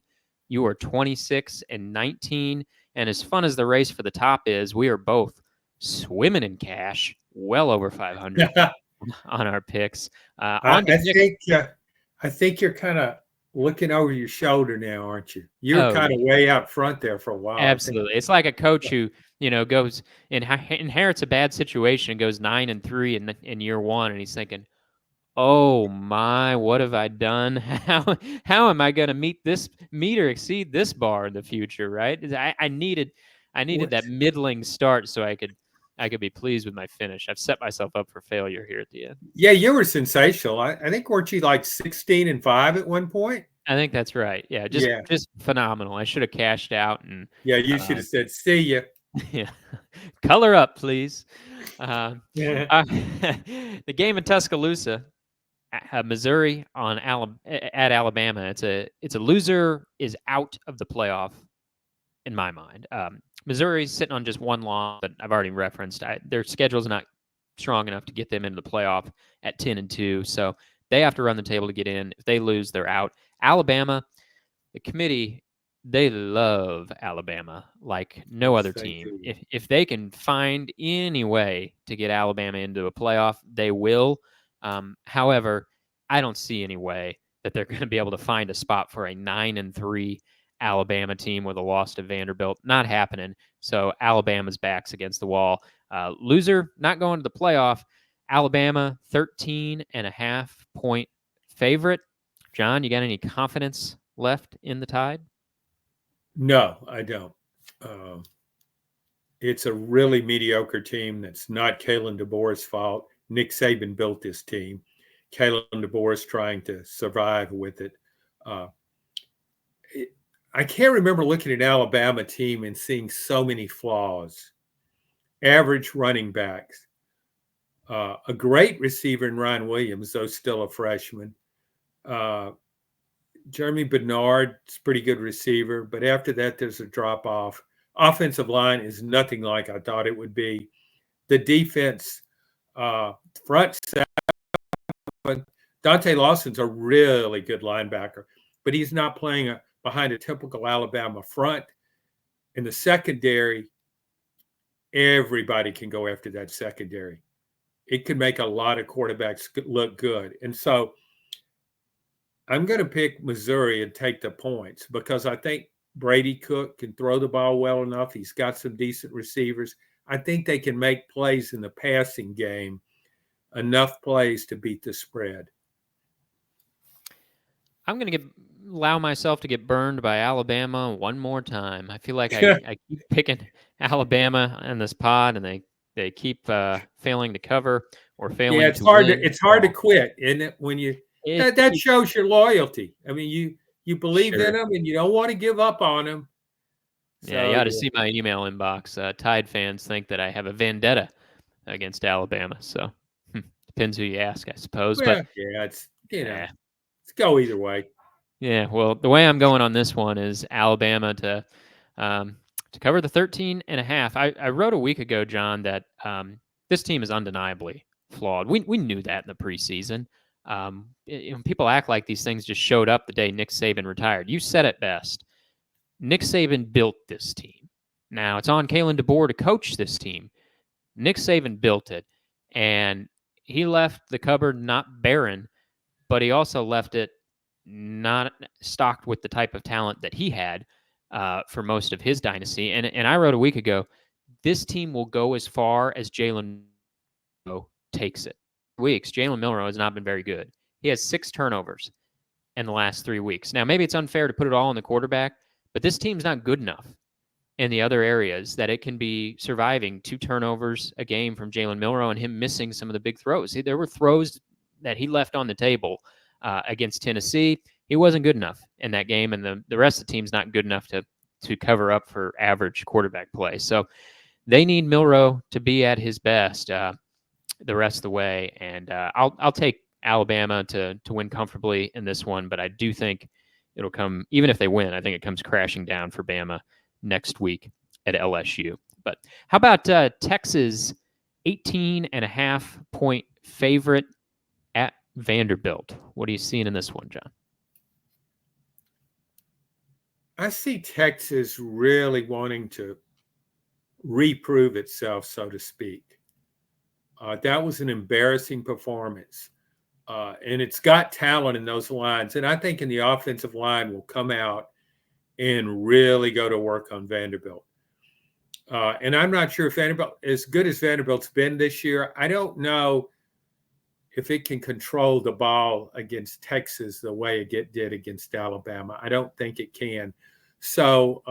You are 26-19, and as fun as the race for the top is, we are both swimming in cash, well over 500 on our picks. I think you're kind of looking over your shoulder now, aren't you? You're kind of way out front there for a while. Absolutely. It's like a coach who, goes inherits a bad situation and goes 9-3 in year one, and he's thinking, "Oh my, what have I done? How am I going to meet or exceed this bar in the future?" Right? I needed that middling start so I could be pleased with my finish. I've set myself up for failure here at the end. Yeah, you were sensational. I think weren't you like 16-5 at one point? I think that's right. Yeah, just phenomenal. I should have cashed out and you should have said, "See ya." Yeah, color up, please. The game in Tuscaloosa, Missouri at Alabama. It's a loser is out of the playoff in my mind. Missouri's sitting on just one loss, but I've already referenced their schedule's not strong enough to get them into the playoff at 10-2. So they have to run the table to get in. If they lose, they're out. Alabama, the committee, they love Alabama like no other team. If they can find any way to get Alabama into a playoff, they will. However, I don't see any way that they're going to be able to find a spot for a 9-3 Alabama team with a loss to Vanderbilt. Not happening. So Alabama's back's against the wall. Loser, not going to the playoff. Alabama, 13.5-point favorite. John, you got any confidence left in the Tide? No, I don't. It's a really mediocre team that's not Kalen DeBoer's fault. Nick Saban built this team. Kalen DeBoer is trying to survive with it. I can't remember looking at an Alabama team and seeing so many flaws. Average running backs. A great receiver in Ryan Williams, though still a freshman. Jeremy Bernard's pretty good receiver, but after that, there's a drop-off. Offensive line is nothing like I thought it would be. The defense, front seven, Dante Lawson's a really good linebacker, but he's not playing behind a typical Alabama front. In the secondary, everybody can go after that secondary. It can make a lot of quarterbacks look good. And so I'm going to pick Missouri and take the points because I think Brady Cook can throw the ball well enough. He's got some decent receivers. I think they can make plays in the passing game, enough plays to beat the spread. I'm going to allow myself to get burned by Alabama one more time. I feel like I keep picking Alabama in this pod, and they keep failing to cover or failing. Yeah, it's hard to quit, isn't it? When you that shows your loyalty. I mean, you believe in them, and you don't want to give up on them. So, yeah, you ought to see my email inbox. Tide fans think that I have a vendetta against Alabama. So depends who you ask, I suppose. Well, but it's let's go either way. Yeah, well, the way I'm going on this one is Alabama to cover the 13.5. I wrote a week ago, John, that this team is undeniably flawed. We knew that in the preseason. People act like these things just showed up the day Nick Saban retired. You said it best. Nick Saban built this team. Now, it's on Kalen DeBoer to coach this team. Nick Saban built it, and he left the cupboard not barren, but he also left it not stocked with the type of talent that he had for most of his dynasty. And I wrote a week ago, this team will go as far as Jalen takes it. Weeks, Jalen Milroe has not been very good. He has 6 turnovers in the last 3 weeks. Now, maybe it's unfair to put it all on the quarterback, but this team's not good enough in the other areas that it can be surviving 2 turnovers a game from Jalen Milroe and him missing some of the big throws. There were throws that he left on the table against Tennessee. He wasn't good enough in that game, and the rest of the team's not good enough to cover up for average quarterback play. So they need Milroe to be at his best the rest of the way, and I'll take Alabama to win comfortably in this one, but I do think it'll come, even if they win, I think it comes crashing down for Bama next week at LSU. But how about Texas 18.5-point favorite at Vanderbilt? What are you seeing in this one, John? I see Texas really wanting to reprove itself, so to speak. That was an embarrassing performance. And it's got talent in those lines. And I think in the offensive line will come out and really go to work on Vanderbilt. And I'm not sure if Vanderbilt, as good as Vanderbilt's been this year, I don't know if it can control the ball against Texas the way it did against Alabama. I don't think it can. So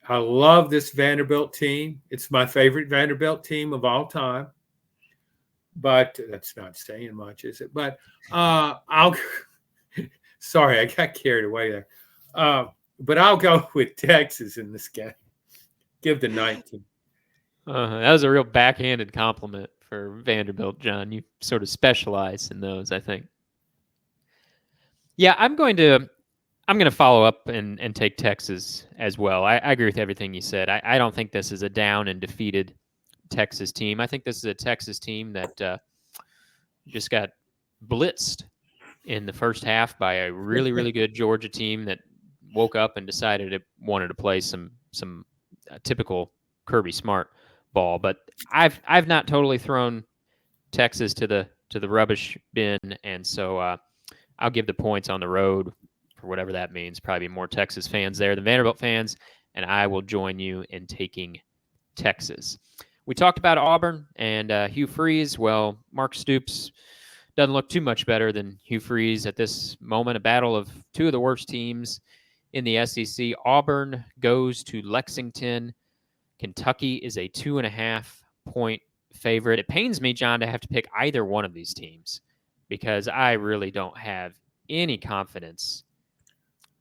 I love this Vanderbilt team. It's my favorite Vanderbilt team of all time. But that's not saying much, is it? But sorry, I got carried away there. But I'll go with Texas in this game. Give the 19. That was a real backhanded compliment for Vanderbilt, John. You sort of specialize in those, I think. Yeah, I'm going to follow up and take Texas as well. I agree with everything you said. I don't think this is a down and defeated Texas team. I think this is a Texas team that just got blitzed in the first half by a really, really good Georgia team that woke up and decided it wanted to play some typical Kirby Smart ball. But I've not totally thrown Texas to the rubbish bin, and so I'll give the points on the road for whatever that means. Probably more Texas fans there than Vanderbilt fans, and I will join you in taking Texas. We talked about Auburn and Hugh Freeze. Well, Mark Stoops doesn't look too much better than Hugh Freeze at this moment. A battle of two of the worst teams in the SEC. Auburn goes to Lexington. Kentucky is a 2.5-point favorite. It pains me, John, to have to pick either one of these teams because I really don't have any confidence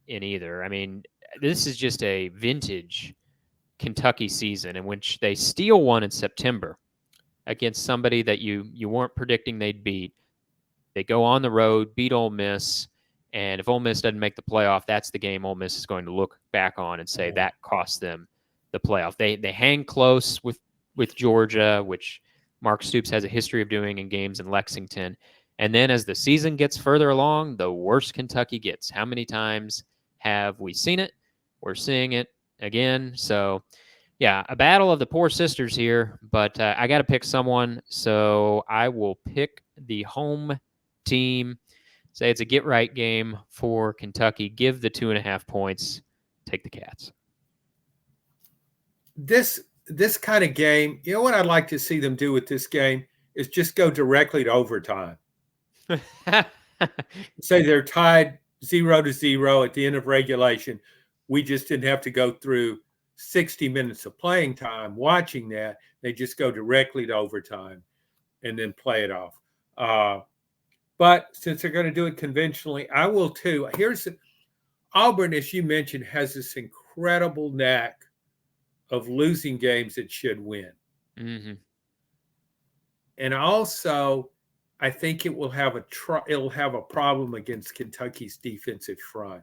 in either. I mean, this is just a vintage Kentucky season in which they steal one in September against somebody that you weren't predicting they'd beat. They go on the road, beat Ole Miss, and if Ole Miss doesn't make the playoff, that's the game Ole Miss is going to look back on and say that cost them the playoff. They hang close with Georgia, which Mark Stoops has a history of doing in games in Lexington. And then as the season gets further along, the worse Kentucky gets. How many times have we seen it? We're seeing it again. So, yeah, a battle of the poor sisters here, but I got to pick someone. So I will pick the home team. Say it's a get-right game for Kentucky. Give the 2.5 points. Take the Cats. This kind of game, you know what I'd like to see them do with this game is just go directly to overtime. Say they're tied 0-0 at the end of regulation. We just didn't have to go through 60 minutes of playing time watching that. They just go directly to overtime and then play it off. But since they're going to do it conventionally, I will too. Auburn, as you mentioned, has this incredible knack of losing games it should win. Mm-hmm. And also, I think it will have it'll have a problem against Kentucky's defensive front.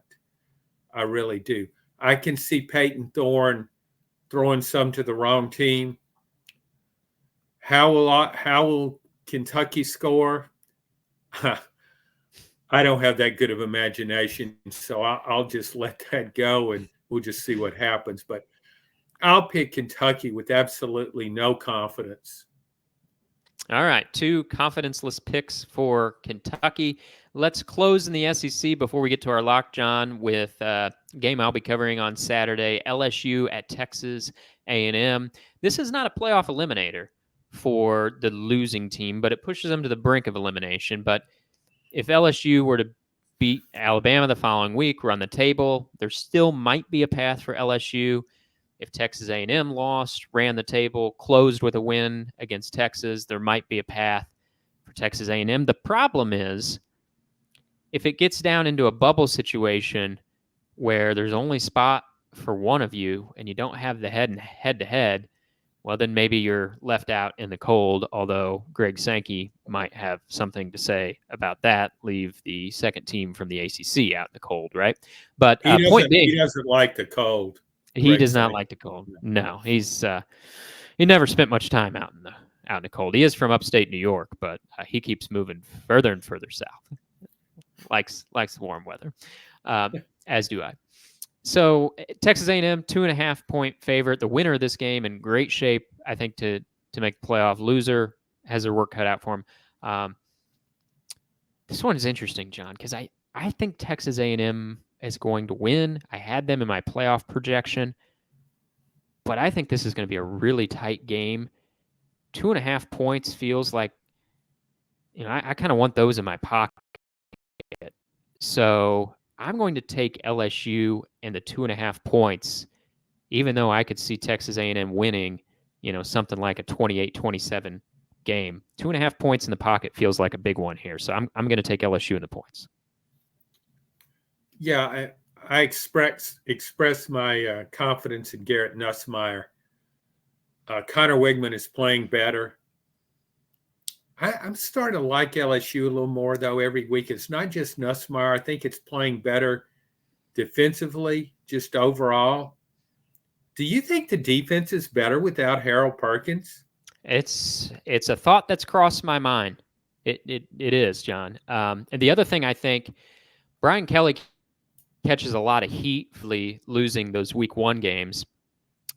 I really do. I can see Peyton Thorne throwing some to the wrong team. How will Kentucky score? I don't have that good of imagination, so I'll just let that go, and we'll just see what happens. But I'll pick Kentucky with absolutely no confidence. All right, 2 confidence-less picks for Kentucky. Let's close in the SEC before we get to our lock, John, with a game I'll be covering on Saturday, LSU at Texas A&M. This is not a playoff eliminator for the losing team, but it pushes them to the brink of elimination. But if LSU were to beat Alabama the following week, run the table, there still might be a path for LSU. If Texas A&M lost, ran the table, closed with a win against Texas, there might be a path for Texas A&M. The problem is if it gets down into a bubble situation where there's only spot for one of you and you don't have the head-to-head, well, then maybe you're left out in the cold, although Greg Sankey might have something to say about that, leave the second team from the ACC out in the cold, right? But point being, he doesn't like the cold. He does not like the cold. No, he never spent much time out in the cold. He is from upstate New York, but he keeps moving further and further south. Likes warm weather, as do I. So Texas A&M 2.5-point favorite. The winner of this game in great shape, I think, to make the playoff. Loser has their work cut out for him. This one is interesting, John, because I think Texas A&M is going to win. I had them in my playoff projection, but I think this is going to be a really tight game. 2.5 points feels like, I kind of want those in my pocket. So I'm going to take LSU and the 2.5 points, even though I could see Texas A&M winning, something like a 28-27 game. 2.5 points in the pocket feels like a big one here. So I'm going to take LSU in the points. Yeah, I express my confidence in Garrett Nussmeier. Connor Wigman is playing better. I'm starting to like LSU a little more, though, every week. It's not just Nussmeier. I think it's playing better defensively, just overall. Do you think the defense is better without Harold Perkins? It's a thought that's crossed my mind. It is, John. And the other thing, I think Brian Kelly catches a lot of heat for losing those week 1 games,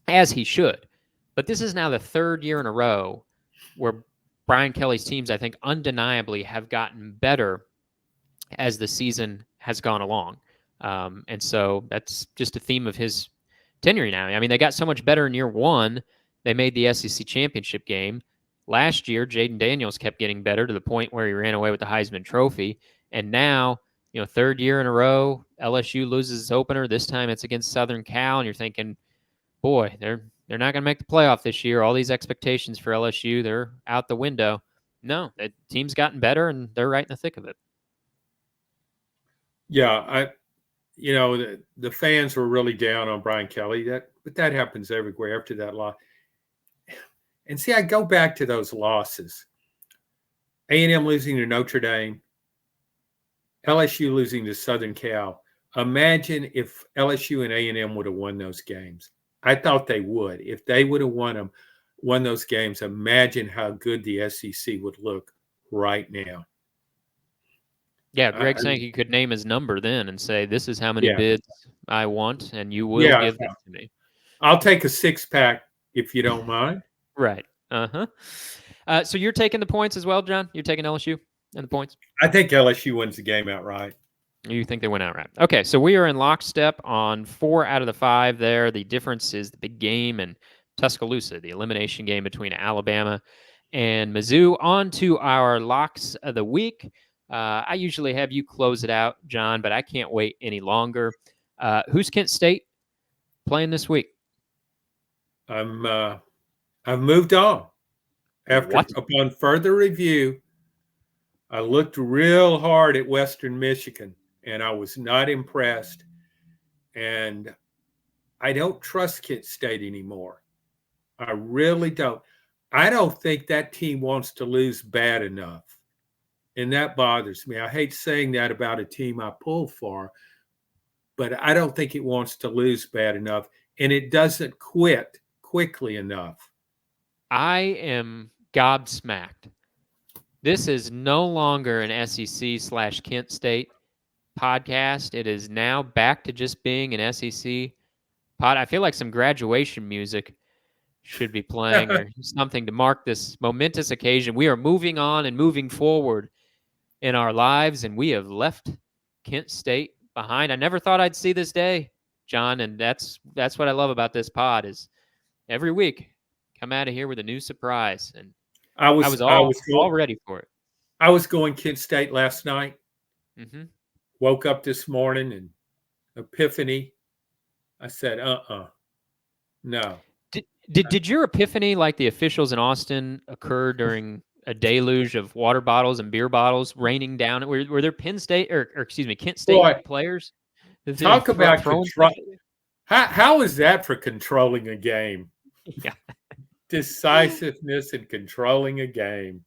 as he should. But this is now the 3rd year in a row where Brian Kelly's teams, I think, undeniably have gotten better as the season has gone along. And so that's just a theme of his tenure now. I mean, they got so much better in year 1. They made the SEC championship game. Last year, Jaden Daniels kept getting better to the point where he ran away with the Heisman Trophy. And now, 3rd year in a row, LSU loses its opener. This time it's against Southern Cal, and you're thinking, boy, they're not going to make the playoff this year. All these expectations for LSU, they're out the window. No, the team's gotten better, and they're right in the thick of it. Yeah, the fans were really down on Brian Kelly. But that happens everywhere after that loss. And see, I go back to those losses. A&M losing to Notre Dame, LSU losing to Southern Cal. Imagine if LSU and A&M would have won those games. I thought they would. If they would have won those games, imagine how good the SEC would look right now. Yeah, Greg Sankey could name his number then and say, this is how many bids I want, and you will give them to me. I'll take a 6-pack if you don't mind. Right. So you're taking the points as well, John? You're taking LSU and the points? I think LSU wins the game outright. You think they win outright? Okay, so we are in lockstep on 4 out of the 5 there. The difference is the big game in Tuscaloosa, the elimination game between Alabama and Mizzou. On to our locks of the week. I usually have you close it out, John, but I can't wait any longer. Who's Kent State playing this week? I've moved on. Upon further review, I looked real hard at Western Michigan, and I was not impressed. And I don't trust Kent State anymore. I really don't. I don't think that team wants to lose bad enough. And that bothers me. I hate saying that about a team I pull for, but I don't think it wants to lose bad enough. And it doesn't quit quickly enough. I am gobsmacked. This is no longer an SEC/Kent State podcast. It is now back to just being an SEC pod. I feel like some graduation music should be playing or something to mark this momentous occasion. We are moving on and moving forward in our lives, and we have left Kent State behind. I never thought I'd see this day, John, and that's what I love about this pod is every week come out of here with a new surprise, and I was all ready for it. I was going Kent State last night. Mm-hmm. Woke up this morning and epiphany. I said, no. Did your epiphany, like the officials in Austin, occur during a deluge of water bottles and beer bottles raining down. Were there Penn State or excuse me, Kent State players? Talk about control. How is that for controlling a game? Yeah. Decisiveness and controlling a game.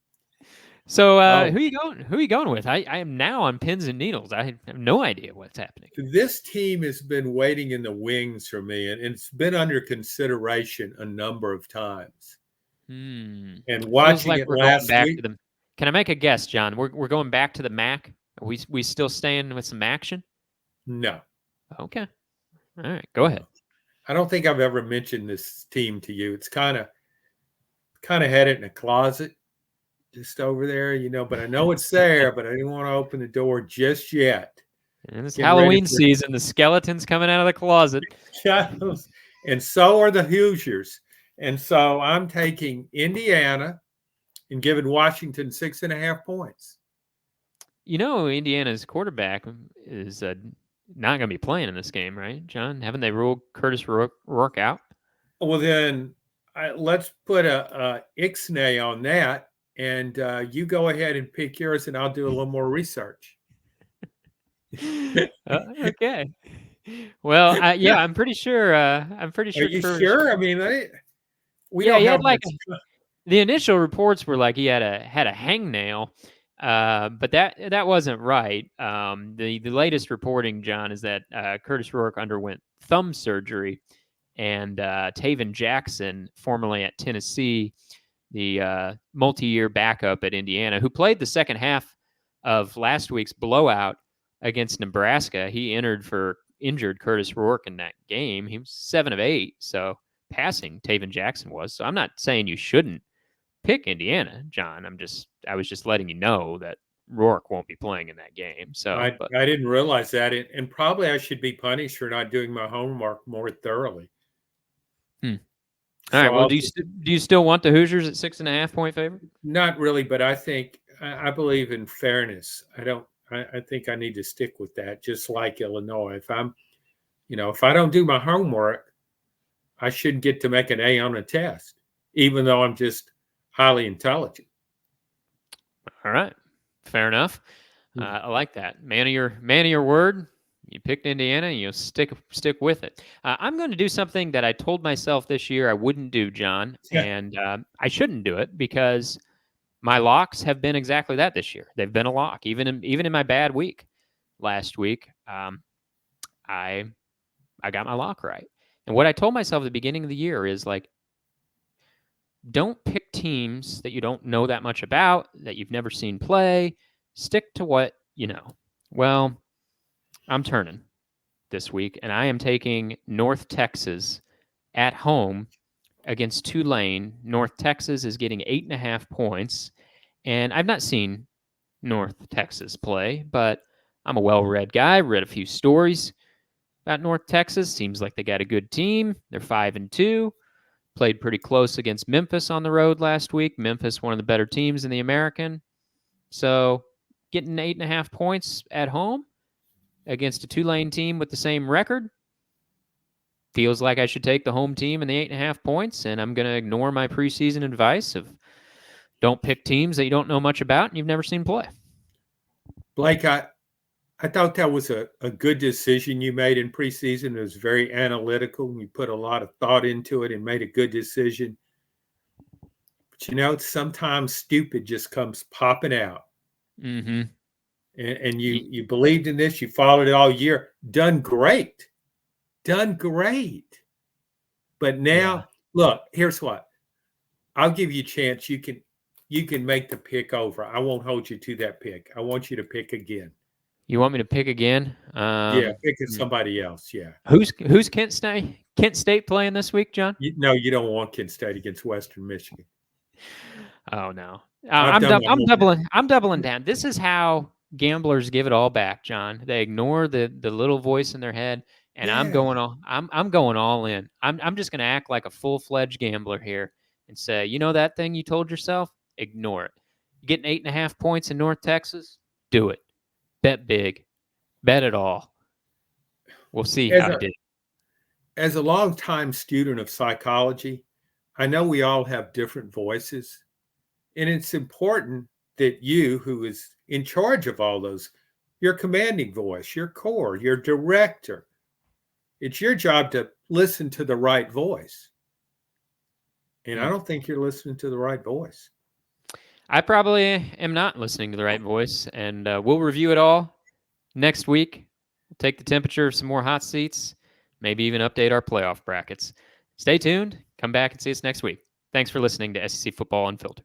So who are you going with? I am now on pins and needles. I have no idea what's happening. This team has been waiting in the wings for me, and it's been under consideration a number of times. And watching it last week. Can I make a guess, John? We're going back to the MAC. Are we still staying with some action? No. Okay. All right. Go ahead. I don't think I've ever mentioned this team to you. It's kind of had it in a closet just over there, but I know it's there, but I didn't want to open the door just yet. And it's Halloween season. The skeleton's coming out of the closet. And so are the Hoosiers. And so I'm taking Indiana and giving Washington 6.5 points. Indiana's quarterback is not going to be playing in this game, right, John? Haven't they ruled Curtis Rourke out? Well, then let's put a ixnay on that, and you go ahead and pick yours, and I'll do a little more research. Okay. Well, I'm pretty sure. Are you sure? I mean, we don't have the initial reports were like he had a hangnail, but that wasn't right. The latest reporting, John, is that Curtis Rourke underwent thumb surgery, and Taven Jackson, formerly at Tennessee, the multi-year backup at Indiana, who played the second half of last week's blowout against Nebraska, he injured Curtis Rourke in that game. He was 7 of 8, so passing Taven Jackson was. So I'm not saying you shouldn't pick Indiana, John. I was just letting you know that Rourke won't be playing in that game. So I didn't realize that, and probably I should be punished for not doing my homework more thoroughly. All right. Well, do you still want the Hoosiers at 6.5 point favorite? Not really, but I believe in fairness. I think I need to stick with that, just like Illinois. If I don't do my homework, I shouldn't get to make an A on a test, even though I'm just highly intelligent. All right. Fair enough. I like that. Man of your word. You picked Indiana, and you'll stick with it. I'm going to do something that I told myself this year I wouldn't do, John, and I shouldn't do it because my locks have been exactly that this year. They've been a lock, even in my bad week last week. I got my lock right, and what I told myself at the beginning of the year is like, don't pick teams that you don't know that much about, that you've never seen play. Stick to what you know. Well, I'm turning this week, and I am taking North Texas at home against Tulane. North Texas is getting 8.5 points, and I've not seen North Texas play, but I'm a well-read guy. Read a few stories about North Texas. Seems like they got a good team. They're 5-2. Played pretty close against Memphis on the road last week. Memphis, one of the better teams in the American. So getting 8.5 points at home against a Tulane team with the same record feels like I should take the home team and the 8.5 points, and I'm going to ignore my preseason advice of don't pick teams that you don't know much about and you've never seen play. Blake, I thought that was a good decision you made in preseason. It was very analytical. You put a lot of thought into it and made a good decision. But sometimes stupid just comes popping out. Mm-hmm. And you believed in this. You followed it all year. Done great. But now, look, here's what. I'll give you a chance. You can make the pick over. I won't hold you to that pick. I want you to pick again. You want me to pick again? Pick somebody else. Yeah. Who's Kent State playing this week, John? No, you don't want Kent State against Western Michigan. Oh no. I'm doubling down. This is how gamblers give it all back, John. They ignore the little voice in their head, and I'm going all in. I'm just going to act like a full-fledged gambler here and say, that thing you told yourself, ignore it. You getting 8.5 points in North Texas? Do it. Bet big. Bet it all. We'll see how it did. As a longtime student of psychology, I know we all have different voices And it's important that you, who is in charge of all those, your commanding voice, your core, your director, it's your job to listen to the right voice. And I don't think you're listening to the right voice. I probably am not listening to the right voice, and we'll review it all next week. We'll take the temperature of some more hot seats, maybe even update our playoff brackets. Stay tuned. Come back and see us next week. Thanks for listening to SEC Football Unfiltered.